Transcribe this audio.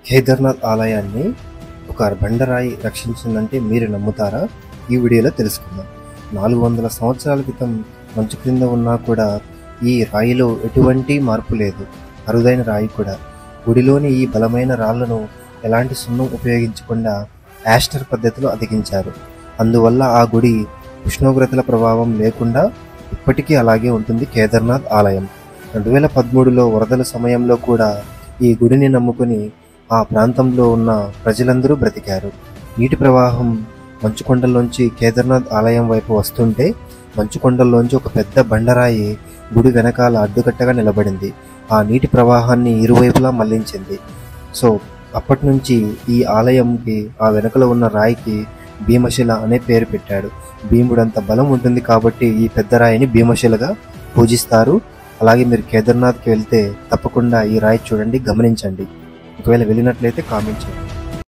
కేదార్నాథ్ ఆలయాన్ని ఒక బండరాయి రక్షించిందంటే మీరు నమ్ముతారా? ఈ వీడియోలో తెలుసుకుందాం. 400 సంవత్సరాల క్రితం మంచు క్రింద ఉన్నా కూడా ఈ రాయిలో ఎటువంటి మార్పు లేదు. అరుదైన రాయి కూడా. గుడిలోని ఈ బలమైన రాళ్లను ఎలాంటి సున్నం ఉపయోగించకుండా యాస్టర్ పద్ధతిలో అతికించారు. అందువల్ల ఆ గుడి ఉష్ణోగ్రతల ప్రభావం లేకుండా ఇప్పటికీ అలాగే ఉంటుంది. కేదార్నాథ్ ఆలయం 2013లో వరదల సమయంలో కూడా ఈ గుడిని నమ్ముకుని ఆ ప్రాంతంలో ఉన్న ప్రజలందరూ బ్రతికారు. నీటి ప్రవాహం మంచుకొండల్లోంచి కేదార్నాథ్ ఆలయం వైపు వస్తుంటే మంచుకొండల్లోంచి ఒక పెద్ద బండరాయి గుడి వెనకాల అడ్డుకట్టగా నిలబడింది. ఆ నీటి ప్రవాహాన్ని ఇరువైపులా మళ్లించింది. సో అప్పటి నుంచి ఈ ఆలయంకి ఆ వెనకలో ఉన్న రాయికి భీమశిల అనే పేరు పెట్టాడు. భీముడంత బలం ఉంటుంది కాబట్టి ఈ పెద్ద రాయిని భీమశిలగా పూజిస్తారు. అలాగే మీరు కేదార్నాథ్కి వెళ్తే తప్పకుండా ఈ రాయి చూడండి, గమనించండి. ఒకవేళ వెళ్ళినట్లయితే కామెంట్ చేయండి.